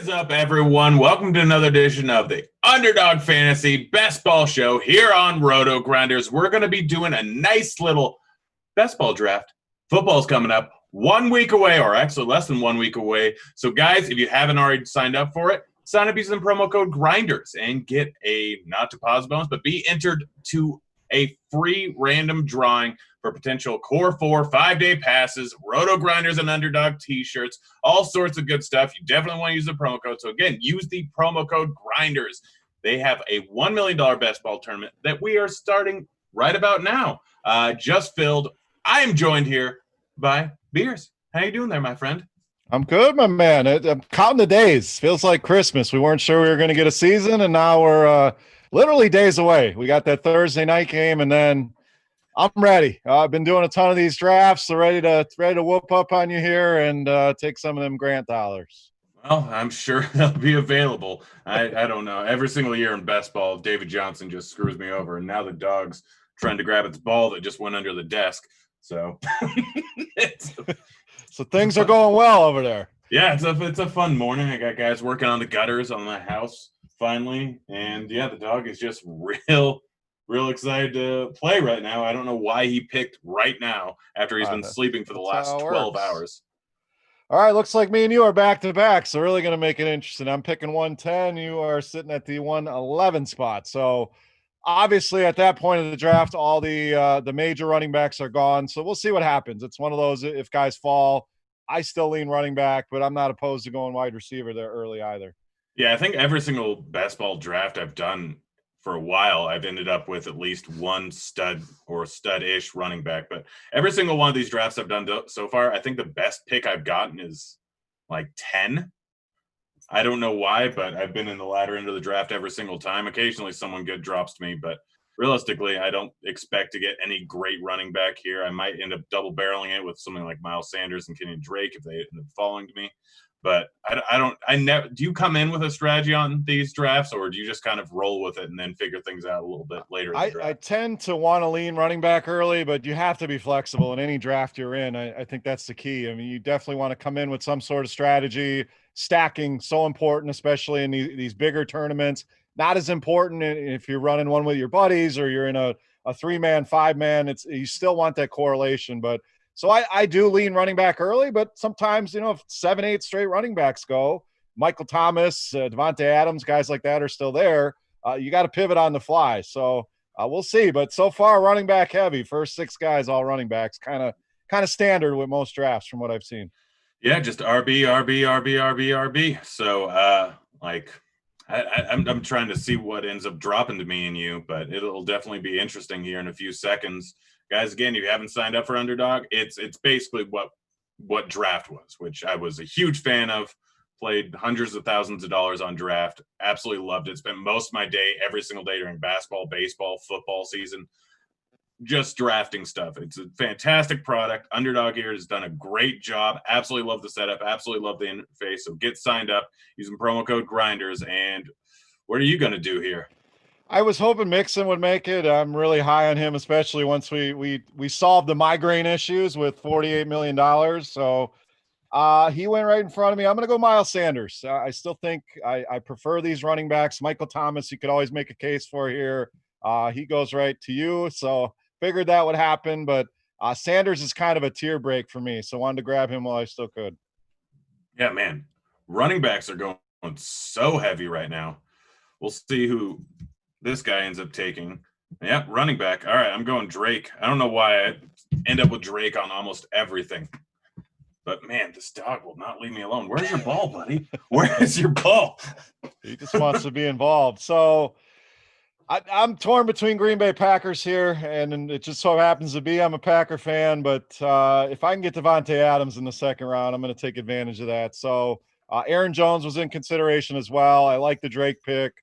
is up, everyone? Welcome to another edition of the Underdog Fantasy Best Ball Show here on RotoGrinders. We're going to be doing a nice little best ball draft. Football's coming up 1 week away, or actually less than 1 week away. So, guys, if you haven't already signed up for it, sign up using the promo code GRINDERS and get a not deposit bonus, but be entered to a free random drawing for potential Core 4 5-day passes, RotoGrinders and Underdog t-shirts, all sorts of good stuff. You definitely want to use the promo code. So again, use the promo code GRINDERS. They have a $1 million best ball tournament that we are starting right about now. Just filled. I am joined here by Beers. How you doing there, my friend? I'm good, my man. I'm counting the days. Feels like Christmas. We weren't sure we were going to get a season, and now we're literally days away. We got that Thursday night game, and then I'm ready. I've been doing a ton of these drafts, so ready to whoop up on you here and take some of them grant dollars. Well, I'm sure they'll be available. I don't know. Every single year in best ball, David Johnson just screws me over, and now the dog's trying to grab its ball that just went under the desk. So, so things are going well over there. Yeah, it's a fun morning. I got guys working on the gutters on my house finally, and yeah, the dog is just real excited to play right now. I don't know why he picked right now after he's been sleeping for the last 12 hours. All right, looks like me and you are back to back, so really going to make it interesting. I'm picking 110. You are sitting at the 111 spot. So obviously at that point of the draft, all the major running backs are gone. So we'll see what happens. It's one of those, if guys fall, I still lean running back, but I'm not opposed to going wide receiver there early either. Yeah, I think every single best ball draft I've done for a while, I've ended up with at least one stud or stud-ish running back. But every single one of these drafts I've done so far, I think the best pick I've gotten is like 10. I don't know why, but I've been in the latter end of the draft every single time. Occasionally someone good drops to me, but realistically, I don't expect to get any great running back here. I might end up double barreling it with something like Miles Sanders and Kenyon Drake if they end up falling to me. But I never. Do you come in with a strategy on these drafts, or do you just kind of roll with it and then figure things out a little bit later in the draft? I tend to want to lean running back early, but you have to be flexible in any draft you're in. I think that's the key. I mean, you definitely want to come in with some sort of strategy. Stacking, so important, especially in these bigger tournaments. Not as important if you're running one with your buddies or you're in a 3-man, 5-man. You still want that correlation, but so I do lean running back early, but sometimes, if 7, 8 straight running backs go, Michael Thomas, Devontae Adams, guys like that are still there. You got to pivot on the fly. So we'll see. But so far, running back heavy. First 6 guys, all running backs, kind of standard with most drafts from what I've seen. Yeah, just RB, RB, RB, RB, RB. So I'm trying to see what ends up dropping to me and you, but it'll definitely be interesting here in a few seconds. Guys, again, if you haven't signed up for Underdog, it's basically what draft was, which I was a huge fan of, played hundreds of thousands of dollars on draft, absolutely loved it. Spent most of my day, every single day during basketball, baseball, football season, just drafting stuff. It's a fantastic product. Underdog here has done a great job. Absolutely love the setup. Absolutely love the interface. So get signed up using promo code GRINDERS. And what are you going to do here? I was hoping Mixon would make it. I'm really high on him, especially once we solved the migraine issues with $48 million. So he went right in front of me. I'm going to go Miles Sanders. I still think I prefer these running backs. Michael Thomas, you could always make a case for here. He goes right to you. So figured that would happen, but Sanders is kind of a tier break for me. So wanted to grab him while I still could. Yeah, man. Running backs are going so heavy right now. We'll see who this guy ends up taking. Yep, running back. All right, I'm going Drake. I don't know why I end up with Drake on almost everything. But, man, this dog will not leave me alone. Where's your ball, buddy? Where is your ball? He just wants to be involved. So I'm torn between Green Bay Packers here, and it just so happens to be I'm a Packer fan. But if I can get Devontae Adams in the second round, I'm going to take advantage of that. So Aaron Jones was in consideration as well. I like the Drake pick.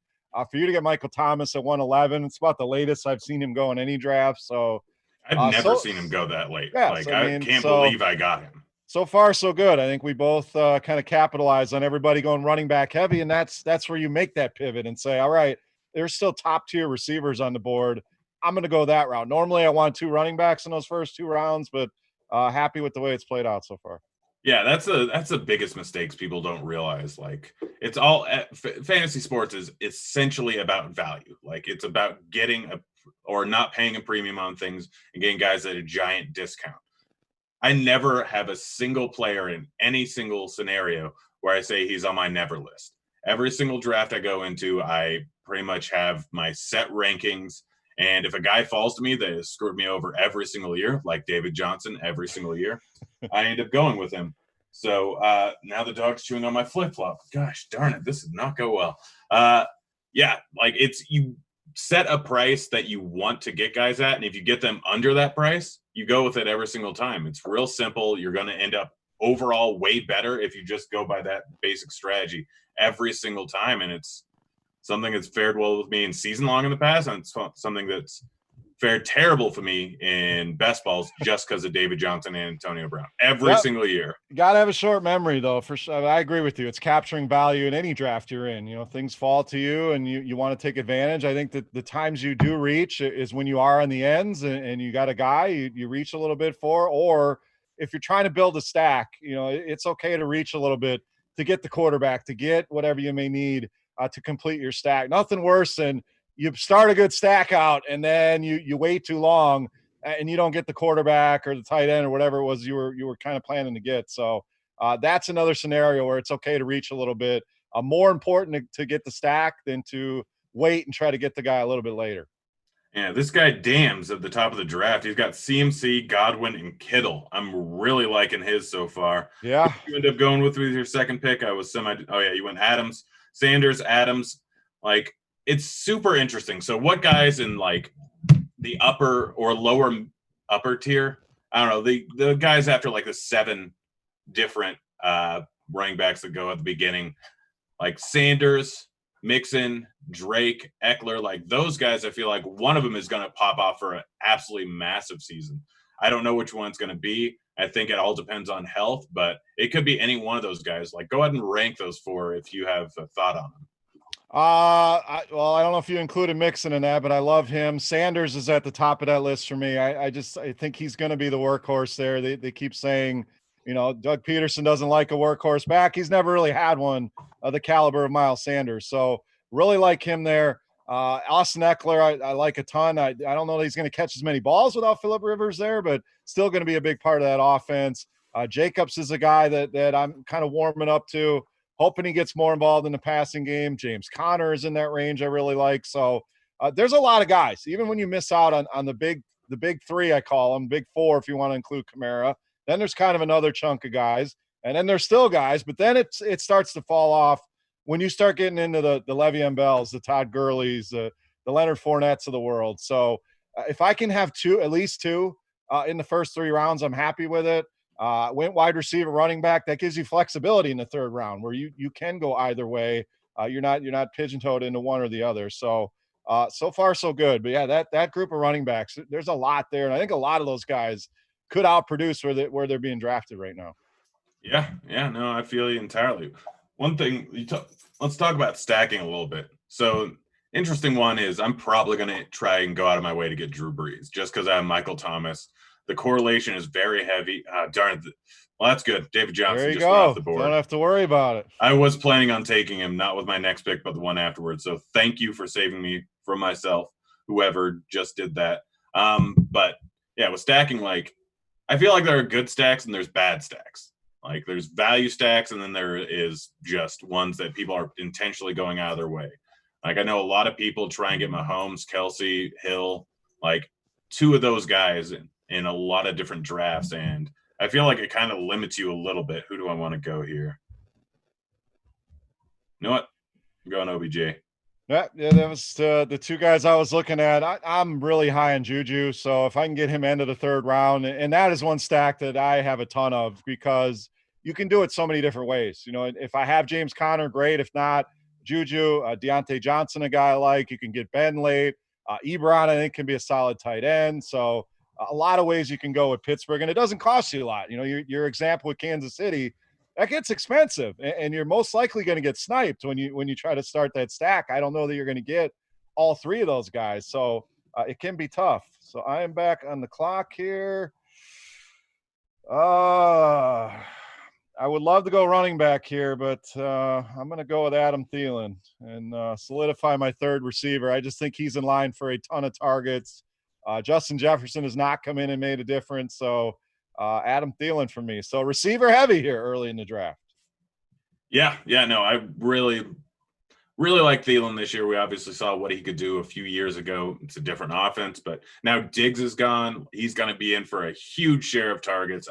For you to get Michael Thomas at 111, it's about the latest I've seen him go in any draft. So I've never seen him go that late. Yeah, like, I can't believe I got him. So far, so good. I think we both kind of capitalized on everybody going running back heavy, and that's where you make that pivot and say, all right, there's still top-tier receivers on the board. I'm going to go that route. Normally, I want 2 running backs in those first 2 rounds, but happy with the way it's played out so far. Yeah, that's the biggest mistakes people don't realize. Like, it's all fantasy sports is essentially about value. Like, it's about getting or not paying a premium on things and getting guys at a giant discount. I never have a single player in any single scenario where I say he's on my never list. Every single draft I go into, I pretty much have my set rankings. And if a guy falls to me that has screwed me over every single year, like David Johnson every single year, I end up going with him. So now the dog's chewing on my flip flop. Gosh darn it, this did not go well. Yeah, like you set a price that you want to get guys at, and if you get them under that price, you go with it every single time. It's real simple. You're going to end up overall way better if you just go by that basic strategy every single time, and it's something that's fared well with me in season long in the past, and it's something that's fared terrible for me in best balls just because of David Johnson and Antonio Brown every single year. You got to have a short memory, though. For sure, I agree with you. It's capturing value in any draft you're in. You know, things fall to you, and you want to take advantage. I think that the times you do reach is when you are on the ends, and you got a guy you reach a little bit for, or if you're trying to build a stack, you know, it's okay to reach a little bit to get the quarterback, to get whatever you may need to complete your stack. Nothing worse than you start a good stack out and then you wait too long and you don't get the quarterback or the tight end or whatever it was you were kind of planning to get. So that's another scenario where it's okay to reach a little bit. More important to get the stack than to wait and try to get the guy a little bit later. Yeah, this guy Dams at the top of the draft. He's got CMC, Godwin, and Kittle. I'm really liking his so far. Yeah. You end up going with your second pick. I was you went Adams, Sanders, Adams. Like, it's super interesting. So what guys in like the upper or lower upper tier? I don't know. The guys after like the 7 different running backs that go at the beginning, like Sanders, Mixon, Drake, Eckler, like those guys, I feel like one of them is going to pop off for an absolutely massive season. I don't know which one it's going to be. I think it all depends on health, but it could be any one of those guys. Like, go ahead and rank those 4 if you have a thought on them. I don't know if you included Mixon in that, but I love him. Sanders is at the top of that list for me. I think he's going to be the workhorse there. They keep saying, you know, Doug Peterson doesn't like a workhorse back. He's never really had one of the caliber of Miles Sanders. So really like him there. Austin Eckler, I like a ton. I don't know that he's going to catch as many balls without Phillip Rivers there, but still going to be a big part of that offense. Jacobs is a guy that I'm kind of warming up to. Hoping he gets more involved in the passing game. James Conner is in that range I really like. So there's a lot of guys. Even when you miss out on the big 3, I call them, big 4 if you want to include Kamara. Then there's kind of another chunk of guys. And then there's still guys, but then it starts to fall off when you start getting into the Le'Veon Bells, the Todd Gurleys, the Leonard Fournettes of the world. So if I can have at least two in the first 3 rounds, I'm happy with it. Went wide receiver, running back. That gives you flexibility in the 3rd round where you can go either way. You're not pigeon-toed into one or the other. So so far so good. But yeah, that group of running backs, there's a lot there, and I think a lot of those guys could outproduce where they're being drafted right now. Yeah, no, I feel you entirely. One thing let's talk about stacking a little bit. So interesting one is I'm probably going to try and go out of my way to get Drew Brees just because I have Michael Thomas. The correlation is very heavy. Darn it. Well, that's good. David Johnson just went off the board. Don't have to worry about it. I was planning on taking him, not with my next pick, but the one afterwards. So thank you for saving me from myself, whoever just did that. But yeah, with stacking, like, I feel like there are good stacks and there's bad stacks. Like, there's value stacks, and then there is just ones that people are intentionally going out of their way. Like, I know a lot of people try and get Mahomes, Kelsey, Hill, like 2 of those guys in a lot of different drafts, and I feel like it kind of limits you a little bit. Who do I want to go here? You know what? I'm going OBJ. Yeah, that was the 2 guys I was looking at. I'm really high on Juju, so if I can get him into the 3rd round, and that is one stack that I have a ton of because you can do it so many different ways. You know, if I have James Conner, great. If not, Juju, Deontay Johnson, a guy I like. You can get Ben late. Ebron, I think, can be a solid tight end. So a lot of ways you can go with Pittsburgh, and it doesn't cost you a lot. You know, your example with Kansas City, that gets expensive, and you're most likely going to get sniped when you try to start that stack. I don't know that you're going to get all 3 of those guys, so it can be tough. So I am back on the clock here. I would love to go running back here, but I'm going to go with Adam Thielen and solidify my third receiver. I just think he's in line for a ton of targets. Justin Jefferson has not come in and made a difference, so Adam Thielen for me. So receiver heavy here early in the draft. Yeah, no, I really like Thielen this year. We obviously saw what he could do a few years ago. It's a different offense, but now Diggs is gone. He's going to be in for a huge share of targets.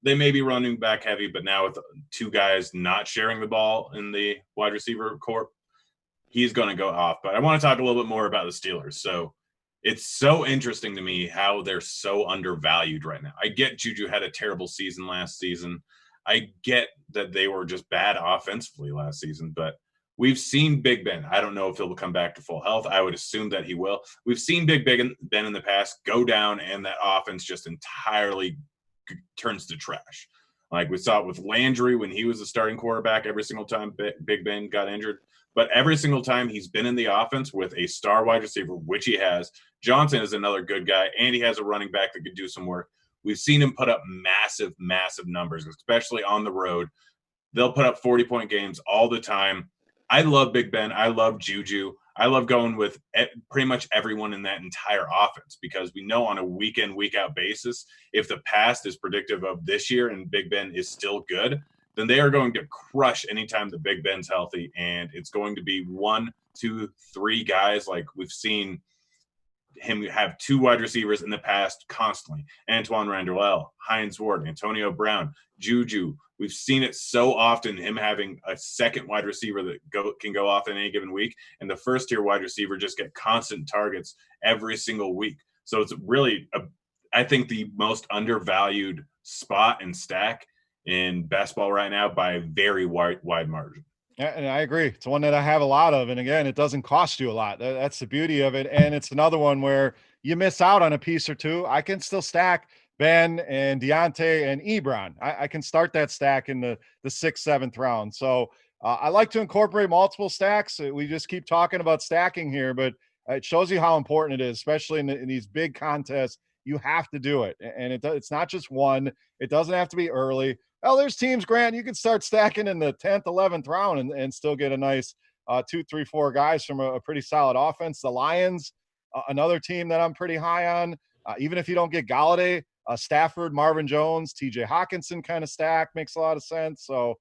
They may be running back heavy, but now with two guys not sharing the ball in the wide receiver corps, he's going to go off. But I want to talk a little bit more about the Steelers. So it's so interesting to me how they're so undervalued right now. I get Juju had a terrible season last season. I get that they were just bad offensively last season, but we've seen Big Ben. I don't know if he'll come back to full health. I would assume that he will. We've seen Big Ben in the past go down, and that offense just entirely turns to trash. Like we saw it with Landry when he was the starting quarterback every single time Big Ben got injured. But every single time he's been in the offense with a star wide receiver, which he has, Johnson is another good guy, and he has a running back that could do some work. We've seen him put up massive numbers, especially on the road. They'll put up 40-point games all the time. I love Big Ben. I love Juju. I love going with pretty much everyone in that entire offense because we know on a week-in, week-out basis, if the past is predictive of this year and Big Ben is still good, then they are going to crush anytime the Big Ben's healthy, and it's going to be 1, 2, 3 guys like we've seen him have 2 wide receivers in the past constantly. Antoine Randall, Hines Ward, Antonio Brown, Juju. We've seen it so often, him having a second wide receiver that can go off in any given week, and the first-tier wide receiver just get constant targets every single week. So it's really, I think, the most undervalued spot and stack in best ball right now by a very wide margin. Yeah, and I agree. It's one that I have a lot of. And again, it doesn't cost you a lot. That's the beauty of it. And it's another one where you miss out on a piece or two. I can still stack Ben and Deontay and Ebron. I can start that stack in the 6th, 7th round. So I like to incorporate multiple stacks. We just keep talking about stacking here, but it shows you how important it is, especially in these big contests. You have to do it. And it's not just one. It doesn't have to be early. Well, there's teams, Grant, you can start stacking in the 10th, 11th round and still get a nice 2, 3, 4 guys from a pretty solid offense. The Lions, another team that I'm pretty high on. Even if you don't get Galladay, Stafford, Marvin Jones, TJ Hawkinson kind of stack makes a lot of sense. So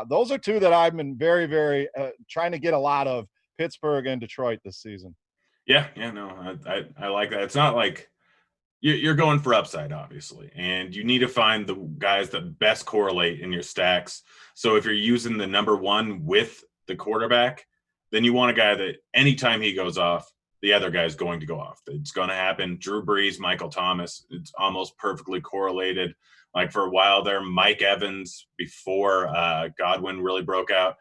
those are 2 that I've been very, very trying to get a lot of, Pittsburgh and Detroit this season. Yeah, no, I like that. It's not like you're going for upside, obviously, and you need to find the guys that best correlate in your stacks. So if you're using the number 1 with the quarterback, then you want a guy that anytime he goes off, the other guy is going to go off. It's going to happen. Drew Brees, Michael Thomas, it's almost perfectly correlated. Like for a while there, Mike Evans before Godwin really broke out,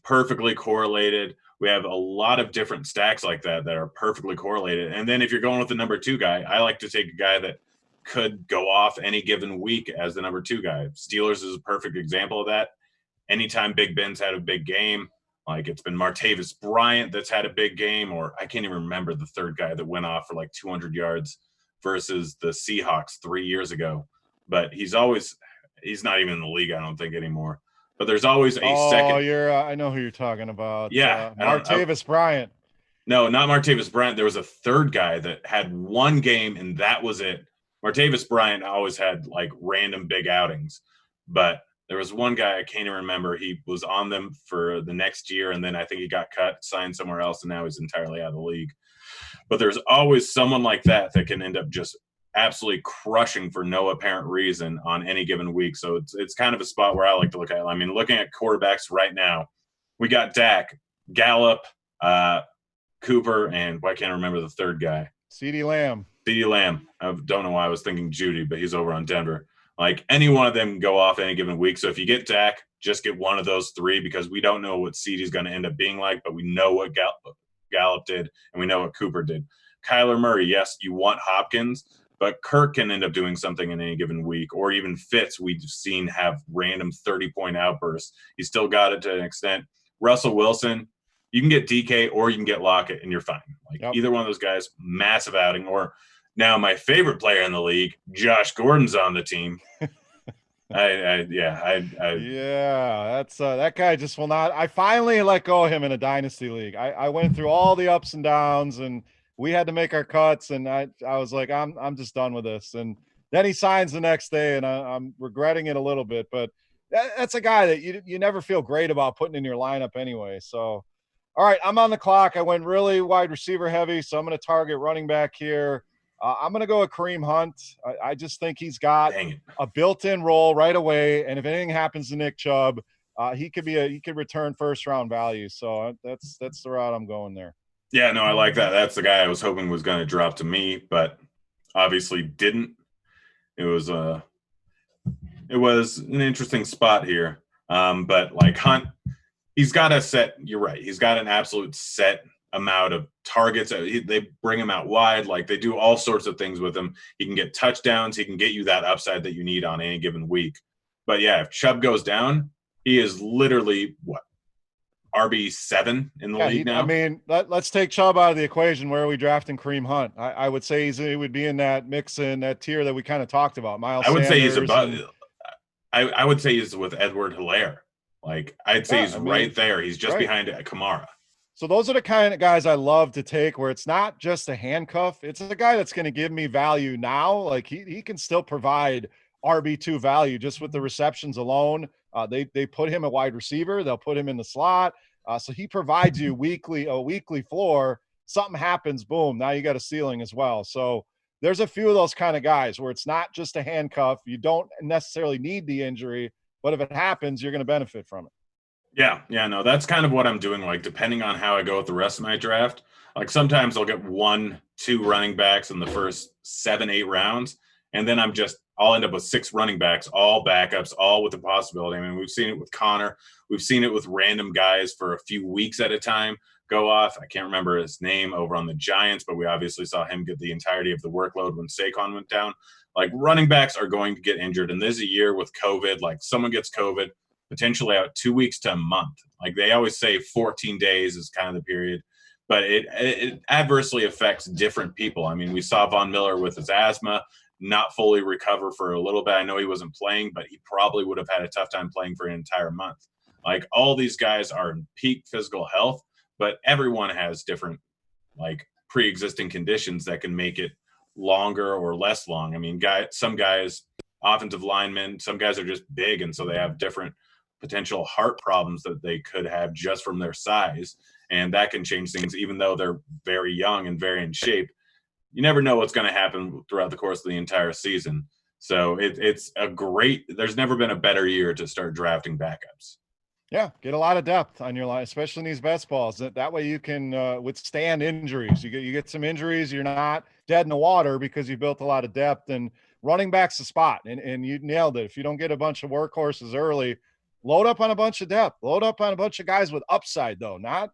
perfectly correlated. We have a lot of different stacks like that are perfectly correlated. And then if you're going with the number 2 guy, I like to take a guy that could go off any given week as the number 2 guy. Steelers is a perfect example of that. Anytime Big Ben's had a big game, like it's been Martavis Bryant that's had a big game, or I can't even remember the third guy that went off for like 200 yards versus the Seahawks 3 years ago. But he's not even in the league, I don't think, anymore. But there's always a second. Oh, I know who you're talking about. Yeah. Martavis Bryant. No, not Martavis Bryant. There was a third guy that had one game, and that was it. Martavis Bryant always had, like, random big outings. But there was one guy, I can't even remember. He was on them for the next year, and then I think he got cut, signed somewhere else, and now he's entirely out of the league. But there's always someone like that can end up just absolutely crushing for no apparent reason on any given week. So it's kind of a spot where I like to look at. I mean, looking at quarterbacks right now, we got Dak, Gallup, Cooper, and I can't remember the third guy. CeeDee Lamb. I don't know why I was thinking Judy, but he's over on Denver. Like, any one of them can go off any given week. So if you get Dak, just get one of those 3 because we don't know what CeeDee's going to end up being like, but we know what Gallup did and we know what Cooper did. Kyler Murray, yes, you want Hopkins, but Kirk can end up doing something in any given week, or even Fitz we've seen have random 30-point outbursts. He still got it to an extent. Russell Wilson, you can get DK or you can get Lockett, and you're fine. Either one of those guys, massive outing. Or now my favorite player in the league, Josh Gordon's on the team. Yeah, that's that guy just will not. I finally let go of him in a dynasty league. I went through all the ups and downs, and we had to make our cuts, and I was like, I'm just done with this. And then he signs the next day, and I'm regretting it a little bit. But that's a guy that you never feel great about putting in your lineup anyway. So, all right, I'm on the clock. I went really wide receiver heavy, so I'm going to target running back here. I'm going to go with Kareem Hunt. I just think he's got a built-in role right away, and if anything happens to Nick Chubb, he could return first-round value. So that's the route I'm going there. Yeah, no, I like that. That's the guy I was hoping was going to drop to me, but obviously didn't. It was an interesting spot here. But like Hunt, he's got a set. You're right. He's got an absolute set amount of targets. They bring him out wide. Like they do all sorts of things with him. He can get touchdowns. He can get you that upside that you need on any given week. But yeah, if Chubb goes down, he is literally RB7 in the league now. I mean, let's take Chubb out of the equation. Where are we drafting Kareem Hunt? I would say he would be in that mix, in that tier that we kind of talked about. Miles Sanders. Say he's above. I would say he's with Edward Hilaire. Like I'd say he's right there. He's just behind Kamara. So those are the kind of guys I love to take, where it's not just a handcuff. It's a guy that's going to give me value now. Like he can still provide RB2 value just with the receptions alone. They put him a wide receiver. They'll put him in the slot. So he provides you a weekly floor. Something happens, boom, now you got a ceiling as well. So there's a few of those kind of guys where it's not just a handcuff. You don't necessarily need the injury, but if it happens, you're going to benefit from it. Yeah, no, that's kind of what I'm doing. Like, depending on how I go with the rest of my draft, like sometimes I'll get 1-2 running backs in the first 7-8 rounds, and then I'll end up with 6 running backs, all backups, all with the possibility. I mean, we've seen it with Connor. We've seen it with random guys for a few weeks at a time go off. I can't remember his name over on the Giants, but we obviously saw him get the entirety of the workload when Saquon went down. Like, running backs are going to get injured, and this is a year with COVID. Like, someone gets COVID, potentially out 2 weeks to a month. Like they always say 14 days is kind of the period, but it adversely affects different people. I mean, we saw Von Miller with his asthma not fully recover for a little bit. I know he wasn't playing, but he probably would have had a tough time playing for an entire month. Like all these guys are in peak physical health, but everyone has different like pre-existing conditions that can make it longer or less long. I mean, some guys, offensive linemen, some guys are just big, and so they have different potential heart problems that they could have just from their size, and that can change things even though they're very young and very in shape. You never know what's going to happen throughout the course of the entire season. So there's never been a better year to start drafting backups. Yeah, get a lot of depth on your line, especially in these best balls. That way you can withstand injuries. You get some injuries, you're not dead in the water because you built a lot of depth. And running back's the spot, and you nailed it. If you don't get a bunch of workhorses early, load up on a bunch of depth. Load up on a bunch of guys with upside, though. Not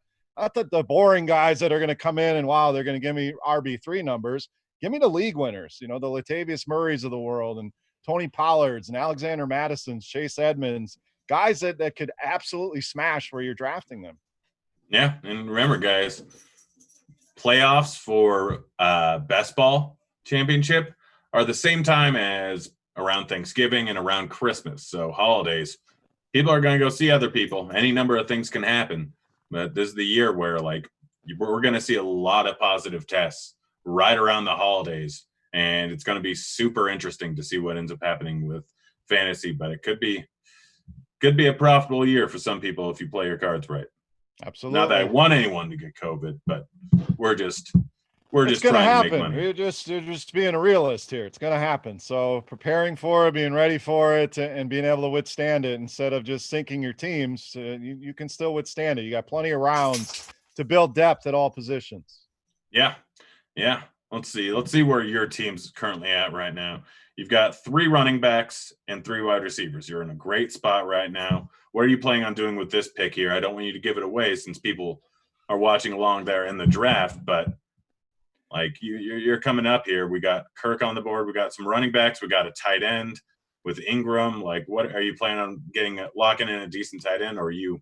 the boring guys that are going to come in and, wow, they're going to give me RB3 numbers. Give me the league winners, the Latavius Murrays of the world and Tony Pollards and Alexander Madisons, Chase Edmonds, guys that could absolutely smash where you're drafting them. Yeah, and remember, guys, playoffs for best ball championship are the same time as around Thanksgiving and around Christmas. So holidays, people are going to go see other people. Any number of things can happen. But this is the year where, like, we're going to see a lot of positive tests right around the holidays. And it's going to be super interesting to see what ends up happening with fantasy. But it could be a profitable year for some people if you play your cards right. Absolutely. Not that I want anyone to get COVID, but we're just trying to make money. You're just being a realist here. It's going to happen. So preparing for it, being ready for it, and being able to withstand it instead of just sinking your teams, you can still withstand it. You got plenty of rounds to build depth at all positions. Yeah. Let's see where your team's currently at right now. You've got 3 running backs and 3 wide receivers. You're in a great spot right now. What are you planning on doing with this pick here? I don't want you to give it away since people are watching along there in the draft, but like you're coming up here. We got Kirk on the board. We got some running backs. We got a tight end with Ingram. Like, what are you planning on locking in a decent tight end, or are you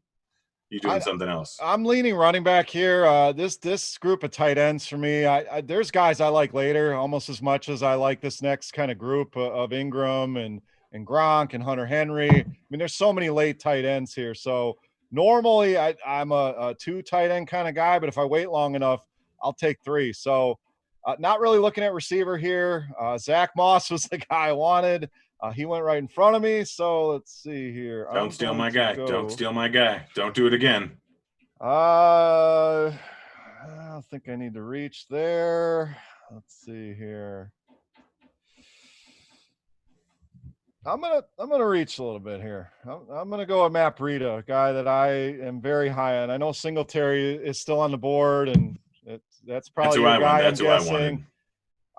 doing something else? I'm leaning running back here. This group of tight ends for me, there's guys I like later almost as much as I like this next kind of group of Ingram and and Gronk and Hunter Henry. I mean, there's so many late tight ends here. So normally I'm a 2 tight end kind of guy, but if I wait long enough, I'll take 3. So not really looking at receiver here. Zach Moss was the guy I wanted. He went right in front of me. So let's see here. Don't steal my guy. Don't steal my guy. Don't do it again. I don't think I need to reach there. Let's see here. I'm gonna reach a little bit here. I'm gonna go with Matt Breida, a guy that I am very high on. I know Singletary is still on the board, and that's probably your guy. I'm guessing.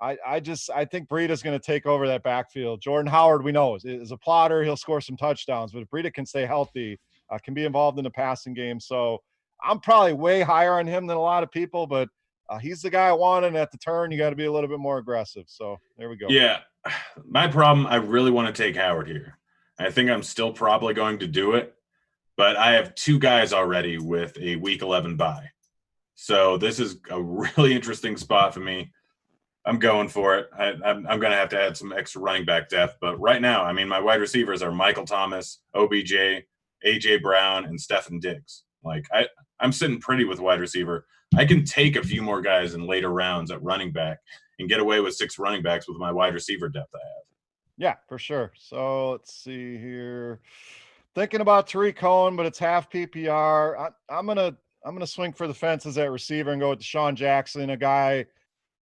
I think Breida's going to take over that backfield. Jordan Howard, we know, is a plotter. He'll score some touchdowns, but if Breida can stay healthy, can be involved in the passing game. So I'm probably way higher on him than a lot of people, but he's the guy I wanted. And at the turn, you got to be a little bit more aggressive. So there we go. Yeah. My problem, I really want to take Howard here. I think I'm still probably going to do it, but I have 2 guys already with a week 11 bye. So this is a really interesting spot for me. I'm going for it. I'm going to have to add some extra running back depth. But right now, I mean, my wide receivers are Michael Thomas, OBJ, A.J. Brown, and Stefan Diggs. Like, I'm sitting pretty with wide receiver. I can take a few more guys in later rounds at running back and get away with 6 running backs with my wide receiver depth I have. Yeah, for sure. So let's see here. Thinking about Tariq Cohen, but it's half PPR. I'm gonna swing for the fences at receiver and go with Deshaun Jackson, a guy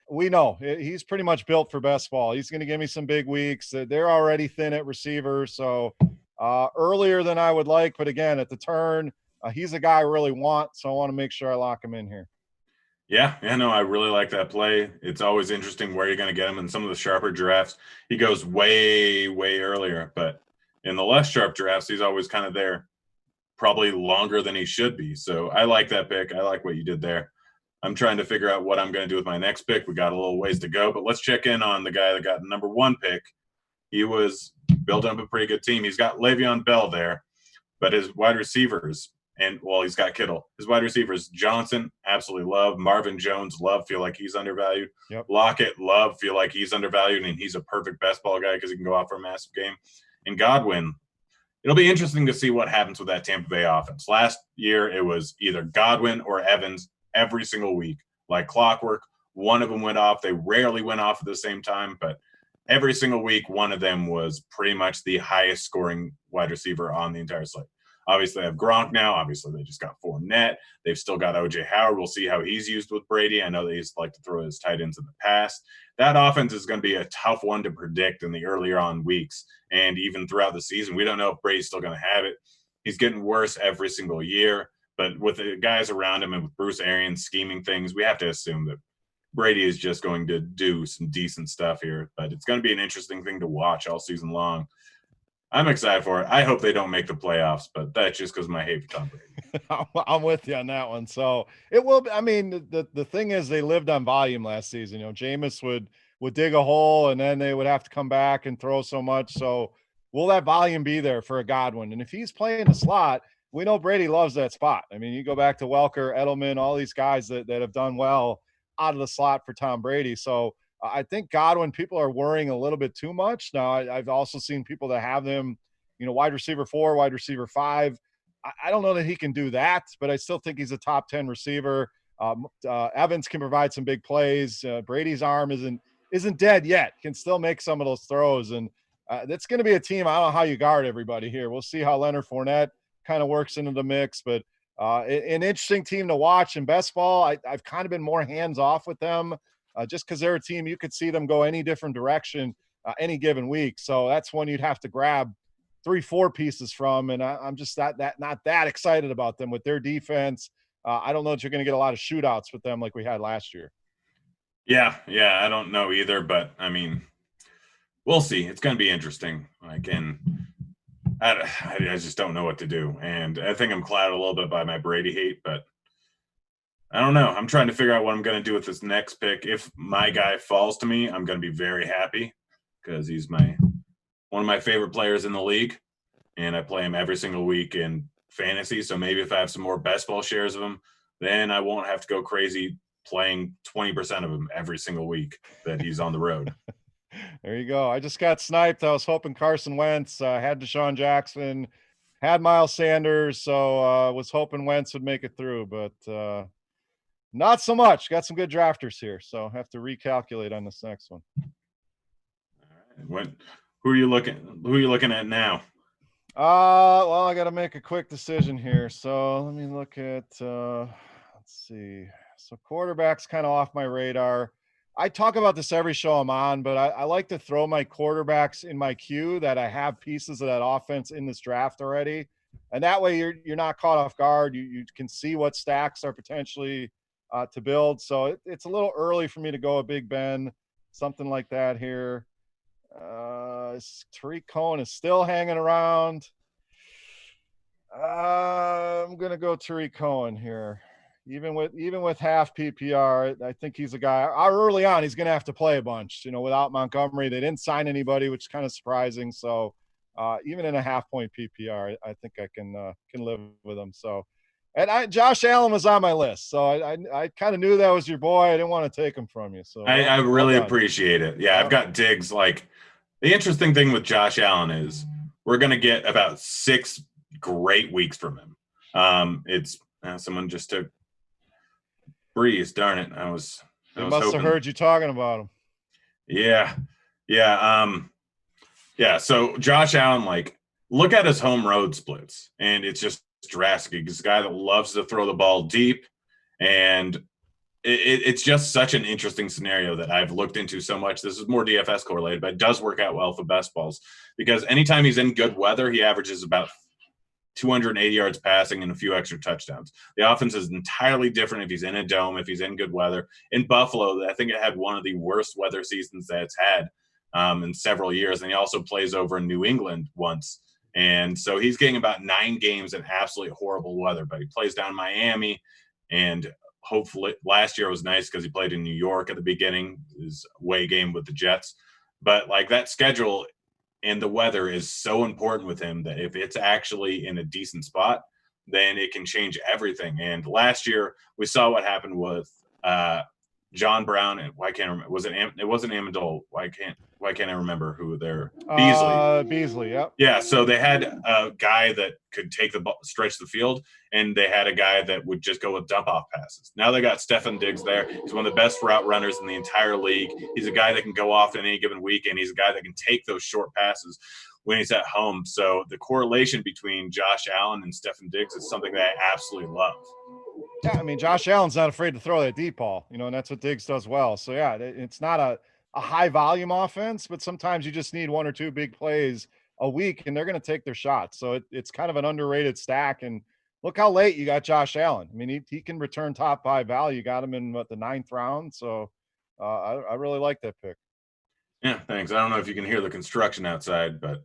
we know he's pretty much built for best ball. He's going to give me some big weeks. They're already thin at receiver, so earlier than I would like. But again, at the turn, he's a guy I really want, so I want to make sure I lock him in here. Yeah, no, I really like that play. It's always interesting where you're going to get him in some of the sharper drafts. He goes way, way earlier, but in the less sharp drafts, he's always kind of there, probably longer than he should be. So I like that pick. I like what you did there. I'm trying to figure out what I'm going to do with my next pick. We got a little ways to go, but let's check in on the guy that got the number 1 pick. He was building up a pretty good team. He's got Le'Veon Bell there, but his wide receivers, he's got Kittle. His wide receivers, Johnson, absolutely love. Marvin Jones, love, feel like he's undervalued. Yep. Lockett, love, feel like he's undervalued, and he's a perfect best ball guy because he can go out for a massive game. And Godwin, it'll be interesting to see what happens with that Tampa Bay offense. Last year, it was either Godwin or Evans every single week, like clockwork. One of them went off. They rarely went off at the same time, but every single week, one of them was pretty much the highest scoring wide receiver on the entire slate. Obviously, they have Gronk now. Obviously, they just got Fournette. They've still got O.J. Howard. We'll see how he's used with Brady. I know they used to like to throw his tight ends in the past. That offense is going to be a tough one to predict in the earlier on weeks and even throughout the season. We don't know if Brady's still going to have it. He's getting worse every single year. But with the guys around him and with Bruce Arians scheming things, we have to assume that Brady is just going to do some decent stuff here. But it's going to be an interesting thing to watch all season long. I'm excited for it. I hope they don't make the playoffs, but that's just because of my hate for Tom Brady. I'm with you on that one. So it will be, I mean, the thing is they lived on volume last season. You know, Jameis would dig a hole and then they would have to come back and throw so much. So will that volume be there for a Godwin? And if he's playing the slot, we know Brady loves that spot. I mean, you go back to Welker, Edelman, all these guys that have done well out of the slot for Tom Brady. So I think Godwin, people are worrying a little bit too much. Now, I've also seen people that have him, you know, wide receiver 4, wide receiver 5. I don't know that he can do that, but I still think he's a top 10 receiver. Evans can provide some big plays. Brady's arm isn't dead yet. Can still make some of those throws. And that's going to be a team. I don't know how you guard everybody here. We'll see how Leonard Fournette kind of works into the mix, but an interesting team to watch in best ball. I've kind of been more hands off with them just because they're a team you could see them go any different direction any given week. So that's one you'd have to grab 3-4 pieces from. And I'm just not that excited about them with their defense. I don't know that you're going to get a lot of shootouts with them like we had last year. Yeah, I don't know either, but I mean, we'll see. It's going to be interesting. I just don't know what to do. And I think I'm clouded a little bit by my Brady hate, but I don't know. I'm trying to figure out what I'm going to do with this next pick. If my guy falls to me, I'm going to be very happy because he's one of my favorite players in the league, and I play him every single week in fantasy. So maybe if I have some more best ball shares of him, then I won't have to go crazy playing 20% of him every single week that he's on the road. There you go. I just got sniped. I was hoping Carson Wentz, had Deshaun Jackson, had Miles Sanders, so was hoping Wentz would make it through, but not so much. Got some good drafters here, so have to recalculate on this next one. Who are you looking at now? Well, I got to make a quick decision here. So let me look at. Let's see. So quarterback's kind of off my radar. I talk about this every show I'm on, but I like to throw my quarterbacks in my queue that I have pieces of that offense in this draft already, and that way you're not caught off guard. You can see what stacks are potentially to build. So it's a little early for me to go a Big Ben, something like that here. Tariq Cohen is still hanging around. I'm gonna go Tariq Cohen here. Even with half PPR, I think he's a guy. Early on, he's gonna have to play a bunch. Without Montgomery, they didn't sign anybody, which is kind of surprising. So even in a half-point PPR, I think I can live with him. So, and Josh Allen was on my list, so I kind of knew that was your boy. I didn't want to take him from you. So I really appreciate it. Yeah, I've got Diggs. Like, the interesting thing with Josh Allen is we're going to get about 6 great weeks from him. It's someone just took Breeze. Darn it! I was must have heard you talking about him. Yeah. So Josh Allen, like, look at his home road splits, and it's just drastic. He's a guy that loves to throw the ball deep, and it's just such an interesting scenario that I've looked into so much. This is more DFS correlated, but it does work out well for best balls because anytime he's in good weather, he averages about 280 yards passing and a few extra touchdowns. The offense is entirely different if he's in a dome, if he's in good weather. In Buffalo, I think it had one of the worst weather seasons that it's had in several years. And he also plays over in New England once. And so he's getting about 9 games in absolutely horrible weather, but he plays down in Miami, and hopefully last year was nice because he played in New York at the beginning, his away game with the Jets. But like, that schedule and the weather is so important with him that if it's actually in a decent spot, then it can change everything. And last year we saw what happened with John Brown, and why can't I remember? It wasn't Amendola. Why can't I remember who they're Beasley, yep. Yeah, so they had a guy that could take the ball, stretch the field, and they had a guy that would just go with dump-off passes. Now they got Stefon Diggs there. He's one of the best route runners in the entire league. He's a guy that can go off in any given week, and he's a guy that can take those short passes when he's at home. So the correlation between Josh Allen and Stefon Diggs is something that I absolutely love. Yeah, I mean, Josh Allen's not afraid to throw that deep ball, and that's what Diggs does well. So, yeah, it's not a high-volume offense, but sometimes you just need 1 or 2 big plays a week, and they're going to take their shots. So it's kind of an underrated stack. And look how late you got Josh Allen. I mean, he can return top 5 value. You got him in, the 9th round. So I really like that pick. Yeah, thanks. I don't know if you can hear the construction outside, but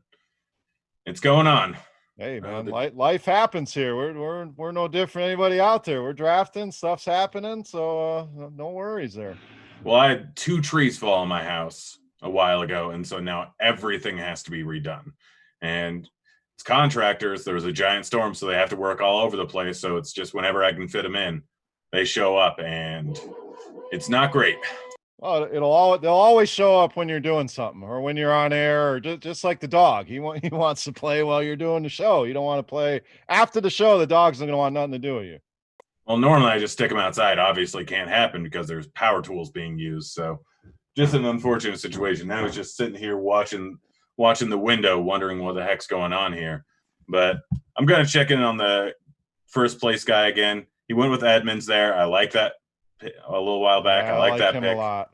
it's going on. Hey, man, life happens here. We're no different than anybody out there. We're drafting, stuff's happening, so no worries there. Well, I had 2 trees fall on my house a while ago, and so now everything has to be redone. And it's contractors. There was a giant storm, so they have to work all over the place. So it's just whenever I can fit them in, they show up, and it's not great. Well, they'll always show up when you're doing something, or when you're on air, or just like the dog. He wants to play while you're doing the show. You don't want to play after the show. The dog's not going to want nothing to do with you. Well, normally I just stick them outside. Obviously can't happen because there's power tools being used. So just an unfortunate situation. Now he's just sitting here watching the window, wondering what the heck's going on here. But I'm going to check in on the first place guy again. He went with Edmonds there. I like that a little while back. Yeah, I like that him pick a lot.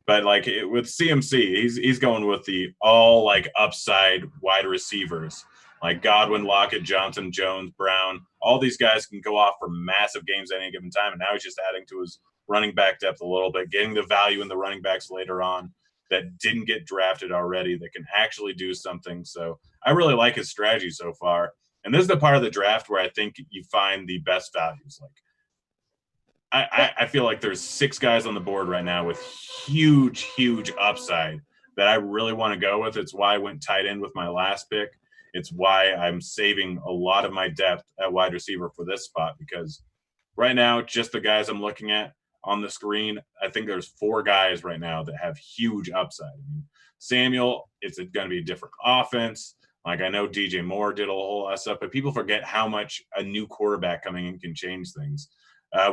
But with CMC, he's going with the all upside wide receivers like Godwin, Lockett, Johnson, Jones, Brown. All these guys can go off for massive games at any given time, and now he's just adding to his running back depth a little bit, getting the value in the running backs later on that didn't get drafted already that can actually do something. So I really like his strategy so far. And this is the part of the draft where I think you find the best values. I feel like there's 6 guys on the board right now with huge upside that I really want to go with. It's why I went tight end with my last pick. It's why I'm saving a lot of my depth at wide receiver for this spot, because right now, just the guys I'm looking at, on the screen, I think there's 4 guys right now that have huge upside. I mean, Samuel, it's going to be a different offense. Like, I know DJ Moore did a whole lot of stuff, but people forget how much a new quarterback coming in can change things.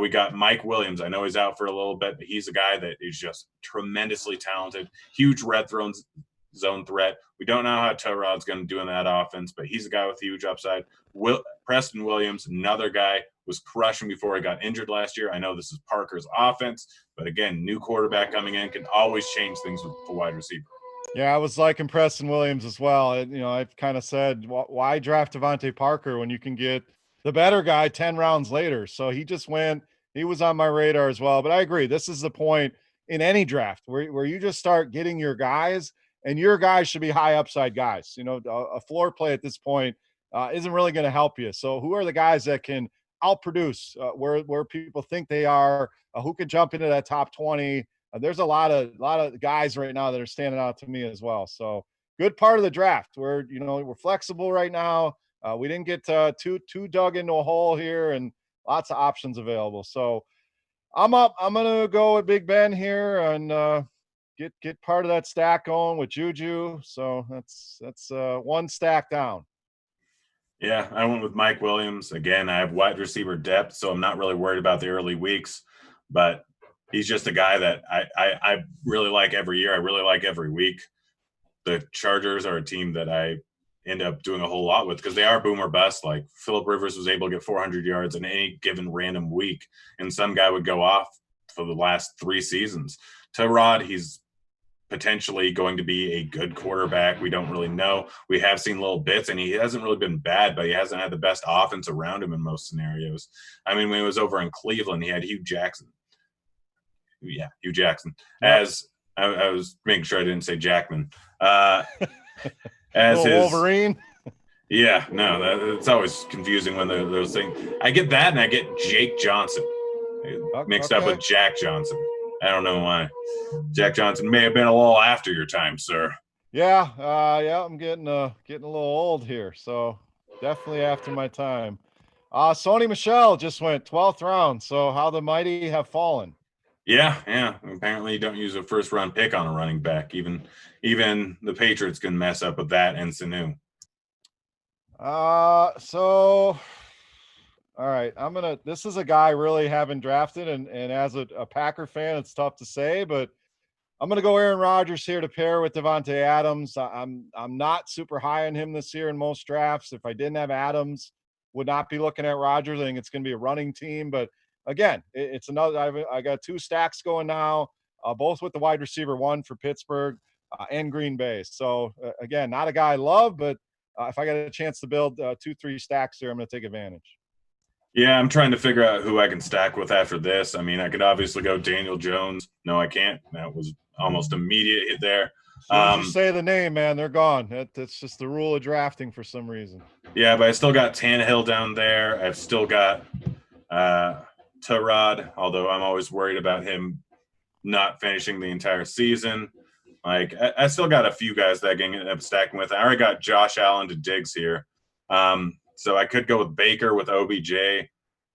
We got Mike Williams. I know he's out for a little bit, but he's a guy that is just tremendously talented, huge red zone threat. We don't know how Tyrod's going to do in that offense, but he's a guy with huge upside. Preston Williams, another guy, was crushing before he got injured last year. I know this is Parker's offense, but again, new quarterback coming in can always change things with the wide receiver. Yeah, I was liking Preston Williams as well. I've kind of said, why draft Devontae Parker when you can get the better guy 10 rounds later? So he just went. He was on my radar as well. But I agree. This is the point in any draft where you just start getting your guys, and your guys should be high upside guys. A floor play at this point isn't really going to help you. So who are the guys that can outproduce where people think they are? Who could jump into that top 20? There's a lot of guys right now that are standing out to me as well. So good part of the draft. We're flexible right now. We didn't get too dug into a hole here, and lots of options available. So I'm up. I'm gonna go with Big Ben here and get part of that stack going with Juju. So that's one stack down. Yeah, I went with Mike Williams. Again, I have wide receiver depth, so I'm not really worried about the early weeks, but he's just a guy that I really like every year. I really like every week. The Chargers are a team that I end up doing a whole lot with because they are boom or bust. Like, Phillip Rivers was able to get 400 yards in any given random week, and some guy would go off for the last 3 seasons. Tyrod, he's potentially going to be a good quarterback. We don't really know. We have seen little bits, and he hasn't really been bad, but he hasn't had the best offense around him in most scenarios. I mean, when he was over in Cleveland, he had Hugh Jackson. Yeah, Hugh Jackson. Yep. As I was making sure I didn't say Jackman. As his Wolverine. Yeah, no, it's always confusing when those things. I get that, and I get Jake Johnson mixed up with Jack Johnson. I don't know why. Jack Johnson may have been a little after your time, sir. Yeah, I'm getting a little old here, so definitely after my time. Sony Michel just went 12th round. So how the mighty have fallen. Yeah. Apparently, you don't use a first-round pick on a running back. Even the Patriots can mess up with that and Sanu. So, all right, this is a guy I really haven't drafted, and as a Packer fan, it's tough to say, but I'm gonna go Aaron Rodgers here to pair with Devontae Adams. I'm not super high on him this year in most drafts. If I didn't have Adams, would not be looking at Rodgers. I think it's gonna be a running team, but again, it's another. I got 2 stacks going now, both with the wide receiver 1 for Pittsburgh and Green Bay. So again, not a guy I love, but if I got a chance to build 2-3 stacks here, I'm going to take advantage. Yeah, I'm trying to figure out who I can stack with after this. I mean, I could obviously go Daniel Jones. No, I can't. That was almost immediate hit there. As soon as you say the name, man, they're gone. That's just the rule of drafting for some reason. Yeah, but I still got Tannehill down there. I've still got Tyrod, although I'm always worried about him not finishing the entire season. Like, I still got a few guys that I can end up stacking with. I already got Josh Allen to Diggs here. So I could go with Baker, with OBJ.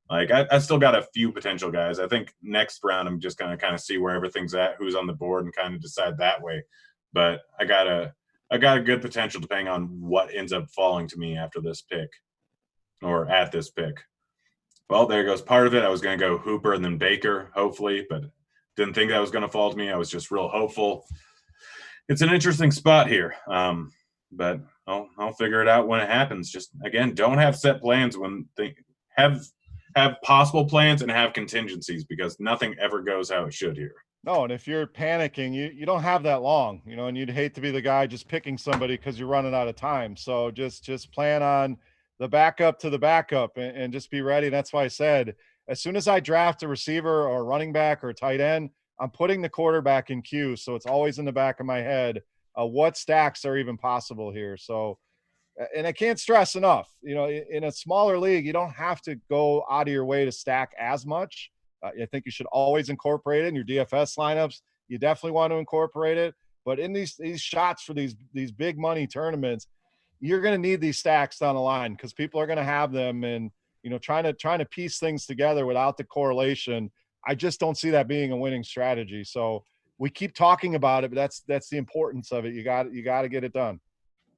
Like, I still got a few potential guys. I think next round I'm just going to kind of see where everything's at, who's on the board, and kind of decide that way. But I got a good potential depending on what ends up falling to me after this pick or at this pick. Well, there goes part of it. I was going to go Hooper and then Baker, hopefully, but didn't think that was going to fall to me. I was just real hopeful. It's an interesting spot here, but I'll figure it out when it happens. Just, again, don't have set plans when they have possible plans and have contingencies, because nothing ever goes how it should here. No, and if you're panicking, you don't have that long, and you'd hate to be the guy just picking somebody because you're running out of time. So just plan on the backup to the backup and just be ready. And that's why I said, as soon as I draft a receiver or a running back or a tight end, I'm putting the quarterback in queue. So it's always in the back of my head, what stacks are even possible here. So, and I can't stress enough, in a smaller league, you don't have to go out of your way to stack as much. I think you should always incorporate it in your DFS lineups. You definitely want to incorporate it, but in these shots for these big money tournaments, you're going to need these stacks down the line, because people are going to have them, and trying to piece things together without the correlation I just don't see that being a winning strategy. So we keep talking about it, but that's the importance of it. You got to get it done.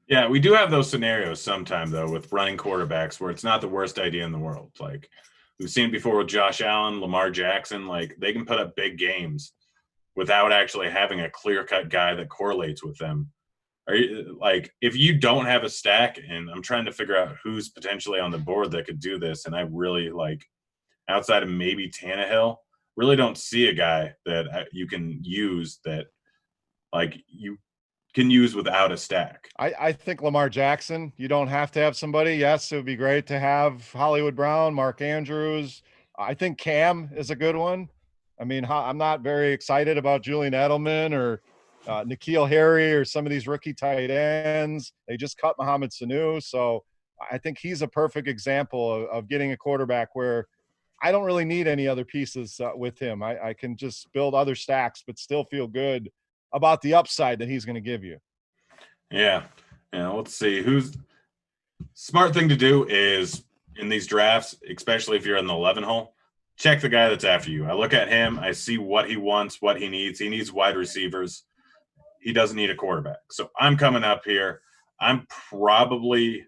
Yeah, we do have those scenarios sometime though with running quarterbacks where it's not the worst idea in the world. Like we've seen it before with Josh Allen, Lamar Jackson. Like they can put up big games without actually having a clear-cut guy that correlates with them. Are you, like if you don't have a stack, and I'm trying to figure out who's potentially on the board that could do this, and I really like outside of maybe Tannehill, really don't see a guy that you can use that like you can use without a stack. I think Lamar Jackson, you don't have to have somebody. Yes, it would be great to have Hollywood Brown, Mark Andrews. I think Cam is a good one. I mean, I'm not very excited about Julian Edelman or N'Keal Harry or some of these rookie tight ends. They just cut Mohamed Sanu. So I think he's a perfect example of getting a quarterback where I don't really need any other pieces with him. I can just build other stacks, but still feel good about the upside that he's going to give you. Yeah. Let's see. Who's smart thing to do is in these drafts, especially if you're in the 11 hole, check the guy that's after you. I look at him, I see what he wants, what he needs. He needs wide receivers. He doesn't need a quarterback. So I'm coming up here. I'm probably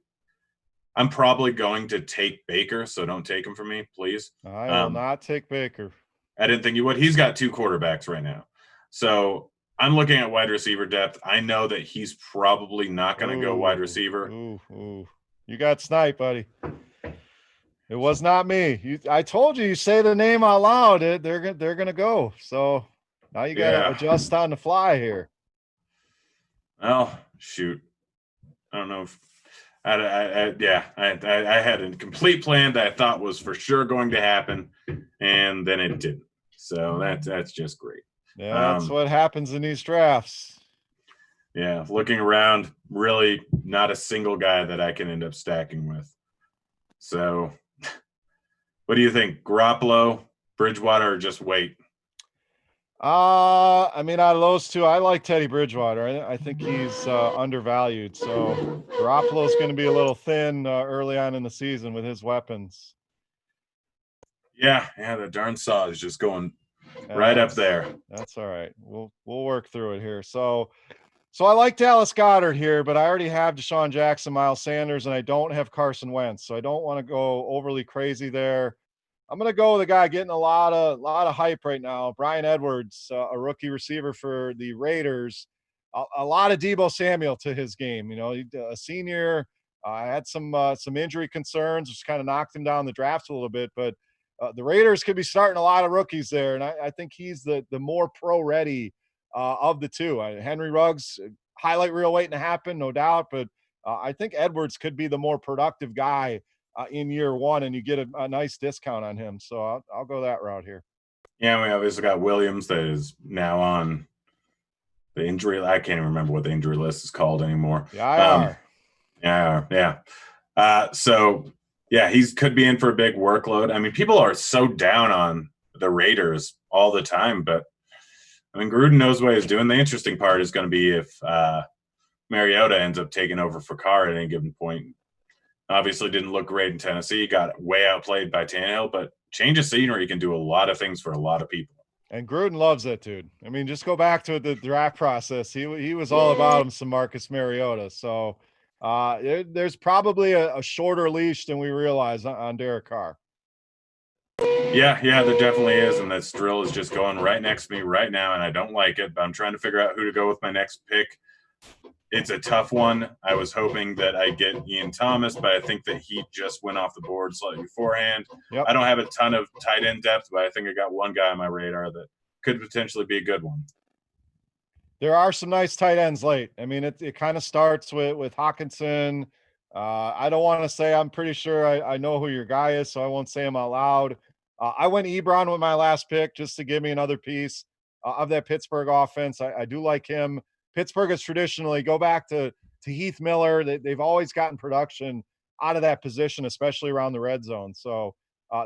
going to take Baker, so don't take him from me, please. I will not take Baker. I didn't think you would. He's got 2 quarterbacks right now. So I'm looking at wide receiver depth. I know that he's probably not going to go wide receiver. You got sniped, buddy. It was not me. I told you say the name out loud. They're going to go. So now you got to adjust on the fly here. Well, shoot. I don't know if I had a complete plan that I thought was for sure going to happen, and then it didn't. So that's just great. Yeah, that's what happens in these drafts. Yeah, looking around, really not a single guy that I can end up stacking with. So, what do you think? Garoppolo, Bridgewater, or just wait? I mean, out of those two, I like Teddy Bridgewater. I think he's undervalued. So Garoppolo's going to be a little thin early on in the season with his weapons. Yeah, the darn saw is just going right up there. That's all right. We'll work through it here. So I like Dallas Goedert here, but I already have Deshaun Jackson, Miles Sanders, and I don't have Carson Wentz. So I don't want to go overly crazy there. I'm going to go with a guy getting a lot of hype right now, Bryan Edwards, a rookie receiver for the Raiders. A lot of Deebo Samuel to his game. You know, a senior, had some injury concerns, which kind of knocked him down the draft a little bit. But the Raiders could be starting a lot of rookies there, and I think he's the more pro-ready of the two. Henry Ruggs, highlight reel waiting to happen, no doubt, but I think Edwards could be the more productive guy in year one, and you get a nice discount on him. So I'll go that route here. Yeah, we obviously got Williams that is now on the injury. I can't even remember what the injury list is called anymore. Yeah. So yeah, he could be in for a big workload. I mean, people are so down on the Raiders all the time, but I mean, Gruden knows what he's doing. The interesting part is going to be if Mariota ends up taking over for Carr at any given point. Obviously didn't look great in Tennessee, got way outplayed by Tannehill, but change of scenery can do a lot of things for a lot of people. And Gruden loves that dude. I mean, just go back to the draft process. He was all about him, some Marcus Mariota. So there's probably a shorter leash than we realize on Derek Carr. Yeah, there definitely is. And that drill is just going right next to me right now, and I don't like it, but I'm trying to figure out who to go with my next pick. It's a tough one. I was hoping that I'd get Ian Thomas, but I think that he just went off the board slightly beforehand. Yep. I don't have a ton of tight end depth, but I think I got one guy on my radar that could potentially be a good one. There are some nice tight ends late. I mean, it kind of starts with Hawkinson. I don't want to say I'm pretty sure I know who your guy is, so I won't say him out loud. I went Ebron with my last pick just to give me another piece of that Pittsburgh offense. I do like him. Pittsburgh is traditionally, go back to Heath Miller. They've always gotten production out of that position, especially around the red zone. So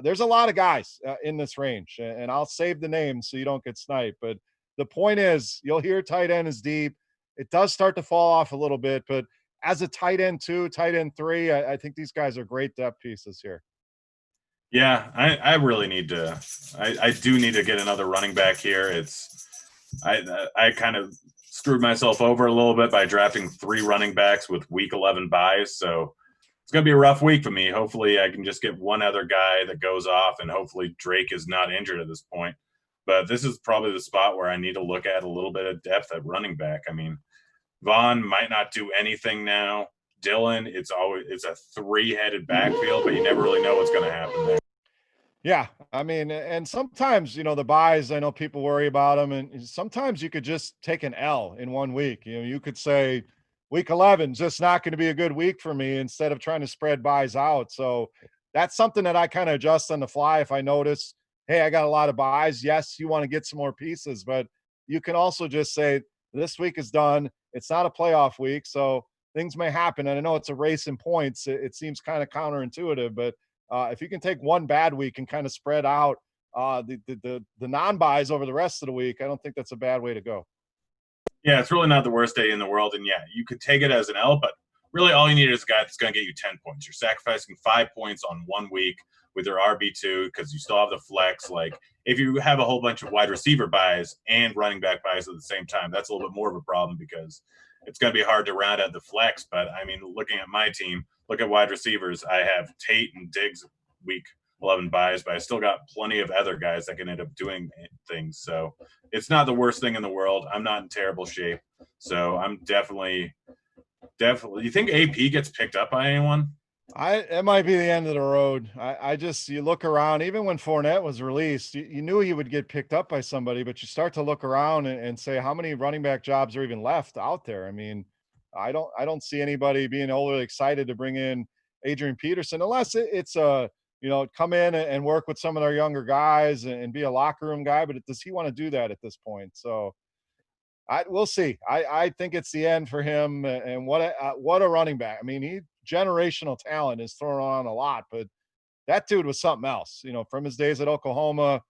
there's a lot of guys in this range, and I'll save the names so you don't get sniped. But the point is, you'll hear tight end is deep. It does start to fall off a little bit, but as a tight end 2, tight end 3, I think these guys are great depth pieces here. Yeah, I really need to. I do need to get another running back here. I kind of screwed myself over a little bit by drafting 3 running backs with week 11 buys. So it's going to be a rough week for me. Hopefully, I can just get one other guy that goes off, and hopefully Drake is not injured at this point. But this is probably the spot where I need to look at a little bit of depth at running back. I mean, Vaughn might not do anything now. Dylan, it's a 3-headed backfield, but you never really know what's going to happen there. Yeah, I mean, and sometimes, the buys, I know people worry about them, and sometimes you could just take an L in 1 week. You could say week 11 is just not going to be a good week for me instead of trying to spread buys out. So that's something that I kind of adjust on the fly. If I notice, hey, I got a lot of buys. Yes, you want to get some more pieces, but you can also just say this week is done. It's not a playoff week, so things may happen. And I know it's a race in points. It seems kind of counterintuitive, but if you can take one bad week and kind of spread out the non-buys over the rest of the week, I don't think that's a bad way to go. Yeah, it's really not the worst day in the world. And yeah, you could take it as an L, but really all you need is a guy that's going to get you 10 points. You're sacrificing 5 points on 1 week with your RB2 because you still have the flex. Like if you have a whole bunch of wide receiver buys and running back buys at the same time, that's a little bit more of a problem because it's going to be hard to round out the flex. But I mean, looking at my team, look at wide receivers. I have Tate and Diggs week 11 buys, but I still got plenty of other guys that can end up doing things. So it's not the worst thing in the world. I'm not in terrible shape. So I'm definitely. You think AP gets picked up by anyone? It might be the end of the road. You look around, even when Fournette was released, you knew he would get picked up by somebody, but you start to look around and say, how many running back jobs are even left out there? I mean, I don't see anybody being overly excited to bring in Adrian Peterson unless it's come in and work with some of their younger guys and be a locker room guy. But does he want to do that at this point? So we'll see. I think it's the end for him. And what a running back. I mean, he generational talent is thrown on a lot, but that dude was something else. From his days at Oklahoma,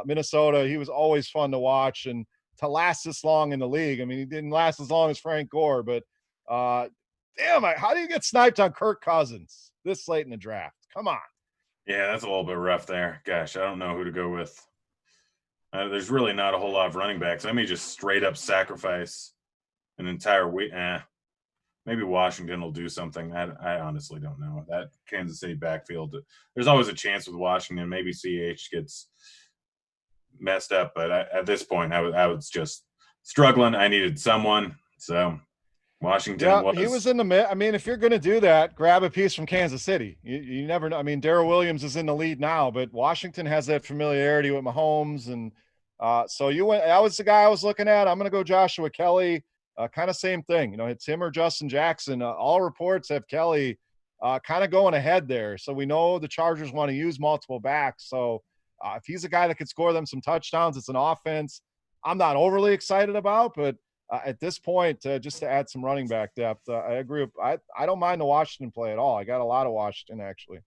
Minnesota, he was always fun to watch and to last this long in the league. I mean, he didn't last as long as Frank Gore, but how do you get sniped on Kirk Cousins this late in the draft? Come on. Yeah, that's a little bit rough there. Gosh, I don't know who to go with. There's really not a whole lot of running backs. I may just straight up sacrifice an entire week. Maybe Washington will do something. I honestly don't know. That Kansas City backfield, there's always a chance with Washington. Maybe CH gets messed up, but at this point, I was just struggling. I needed someone, so Washington he was in the mid. I mean, if you're going to do that, grab a piece from Kansas City. You never know. I mean, Darrell Williams is in the lead now, but Washington has that familiarity with Mahomes, and so you went. That was the guy I was looking at. I'm going to go Joshua Kelly. Kind of same thing. It's him or Justin Jackson. All reports have Kelly kind of going ahead there. So we know the Chargers want to use multiple backs. So if he's a guy that could score them some touchdowns, it's an offense I'm not overly excited about, but at this point, just to add some running back depth, I agree. I don't mind the Washington play at all. I got a lot of Washington, actually.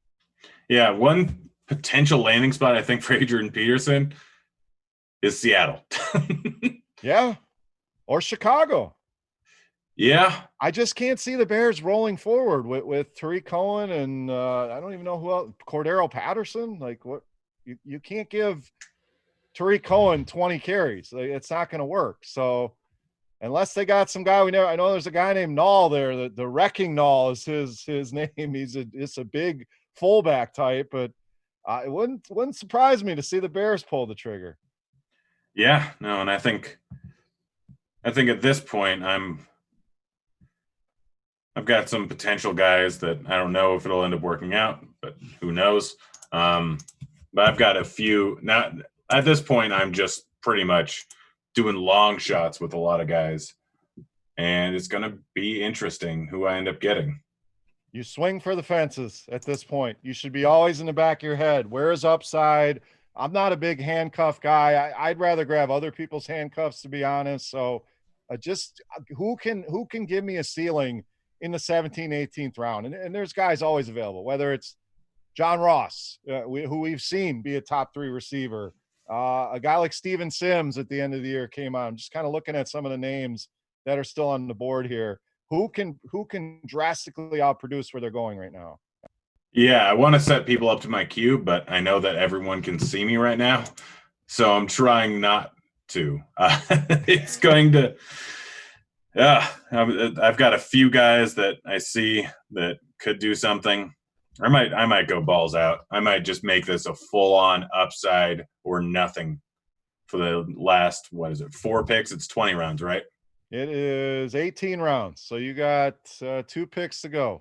Yeah, one potential landing spot, I think, for Adrian Peterson is Seattle. Yeah, or Chicago. Yeah. I just can't see the Bears rolling forward with Tariq Cohen and I don't even know who else, Cordero Patterson. Like, what? You can't give Tariq Cohen 20 carries. Like, it's not going to work. So unless they got some guy we know, I know there's a guy named Null there. The Wrecking Null is his name. It's a big fullback type, but it wouldn't surprise me to see the Bears pull the trigger. Yeah, no, and I think at this point I've got some potential guys that I don't know if it'll end up working out, but who knows? But I've got a few. Now, at this point, I'm just pretty much doing long shots with a lot of guys, and it's going to be interesting who I end up getting. You swing for the fences at this point. You should be always in the back of your head. Where is upside? I'm not a big handcuff guy. I'd rather grab other people's handcuffs, to be honest. So just who can give me a ceiling in the 17th, 18th round? And there's guys always available, whether it's John Ross, who we've seen be a top 3 receiver. A guy like Steven Sims at the end of the year came on. I'm just kind of looking at some of the names that are still on the board here. Who can drastically outproduce where they're going right now? Yeah, I want to set people up to my cue, but I know that everyone can see me right now, so I'm trying not to. It's going to. Yeah, I've got a few guys that I see that could do something. I might go balls out. I might just make this a full-on upside or nothing for the last, what is it, 4 picks? It's 20 rounds, right? It is 18 rounds, so you got 2 picks to go.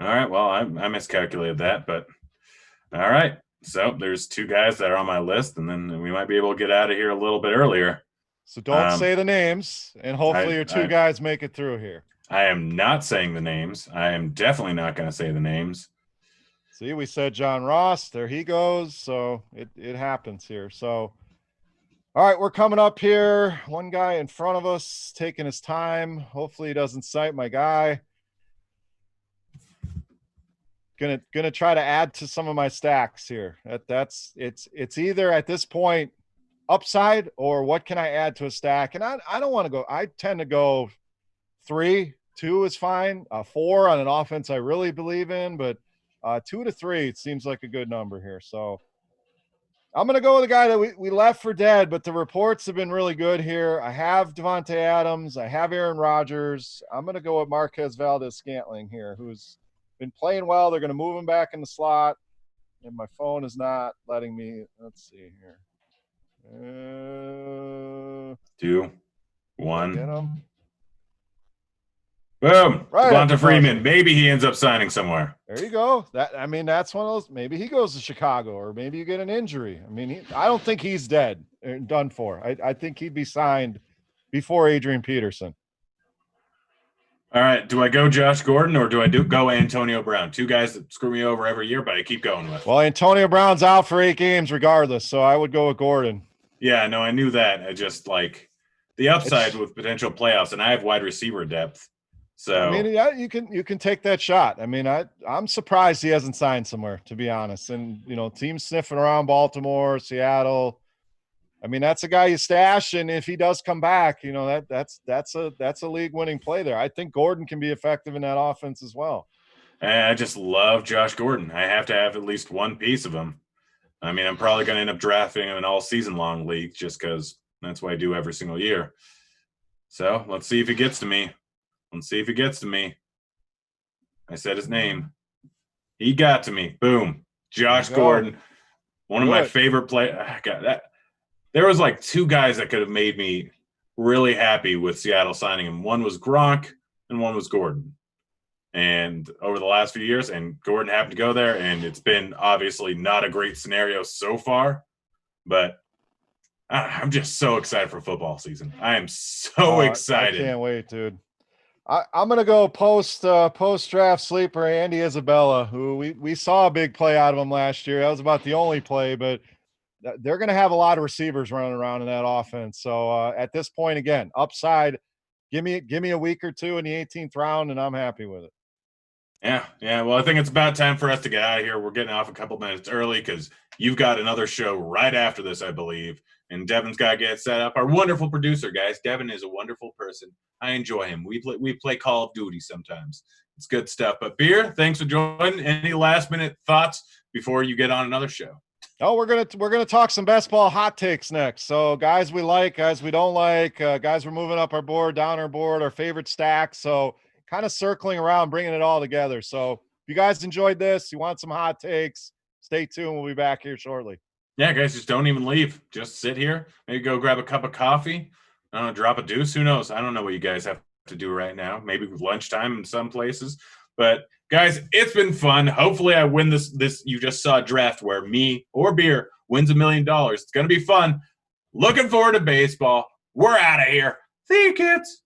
All right. Well, I miscalculated that, but all right. So there's 2 guys that are on my list, and then we might be able to get out of here a little bit earlier. So don't say the names, and hopefully your 2 guys make it through here. I am not saying the names. I am definitely not going to say the names. See, we said John Ross. There he goes. So it happens here. So, all right, we're coming up here. One guy in front of us taking his time. Hopefully he doesn't cite my guy. Gonna try to add to some of my stacks here. It's either at this point upside or what can I add to a stack? And I don't want to go. I tend to go 3, 2 is fine. 4 on an offense I really believe in, but 2 to 3 it seems like a good number here. So I'm going to go with a guy that we left for dead, but the reports have been really good here. I have Devontae Adams. I have Aaron Rodgers. I'm going to go with Marquez Valdes-Scantling here, who's been playing well. They're going to move him back in the slot, and my phone is not letting me. Let's see here. 2, 1. Get him. Boom. Right, Devonta Freeman. Maybe he ends up signing somewhere. There you go. That's one of those. Maybe he goes to Chicago, or maybe you get an injury. I mean, I don't think he's dead and done for. I think he'd be signed before Adrian Peterson. All right. Do I go Josh Gordon or do I go Antonio Brown? 2 guys that screw me over every year, but I keep going with. Well, Antonio Brown's out for 8 games regardless, so I would go with Gordon. Yeah, no, I knew that. I just like the upside with potential playoffs, and I have wide receiver depth. So I mean, yeah, you can take that shot. I mean, I'm surprised he hasn't signed somewhere, to be honest. And teams sniffing around Baltimore, Seattle. I mean, that's a guy you stash, and if he does come back, that's a league-winning play there. I think Gordon can be effective in that offense as well. I just love Josh Gordon. I have to have at least one piece of him. I mean, I'm probably going to end up drafting him in all season-long leagues just because that's what I do every single year. So let's see if he gets to me. I said his name. He got to me. Boom. Josh Gordon. One of my favorite players. There was like 2 guys that could have made me really happy with Seattle signing him. One was Gronk and one was Gordon. And over the last few years, and Gordon happened to go there, and it's been obviously not a great scenario so far, but I'm just so excited for football season. I am so excited. I can't wait, dude. I'm going to go post-draft sleeper Andy Isabella, who we saw a big play out of him last year. That was about the only play, but they're going to have a lot of receivers running around in that offense. So at this point, again, upside, give me a week or 2 in the 18th round, and I'm happy with it. Yeah. Well, I think it's about time for us to get out of here. We're getting off a couple minutes early because you've got another show right after this, I believe. And Devin's got to get set up. Our wonderful producer, guys. Devin is a wonderful person. I enjoy him. We play Call of Duty sometimes. It's good stuff. But Beer, thanks for joining. Any last-minute thoughts before you get on another show? Oh, we're gonna talk some best ball hot takes next. So guys we like, guys we don't like, guys we're moving up our board, down our board, our favorite stacks. So kind of circling around, bringing it all together. So if you guys enjoyed this, you want some hot takes, stay tuned. We'll be back here shortly. Yeah, guys, just don't even leave. Just sit here. Maybe go grab a cup of coffee. I don't know, drop a deuce. Who knows? I don't know what you guys have to do right now. Maybe lunchtime in some places. But guys, it's been fun. Hopefully I win this. You just saw a draft where me or Beer wins $1 million. It's going to be fun. Looking forward to baseball. We're out of here. See you, kids.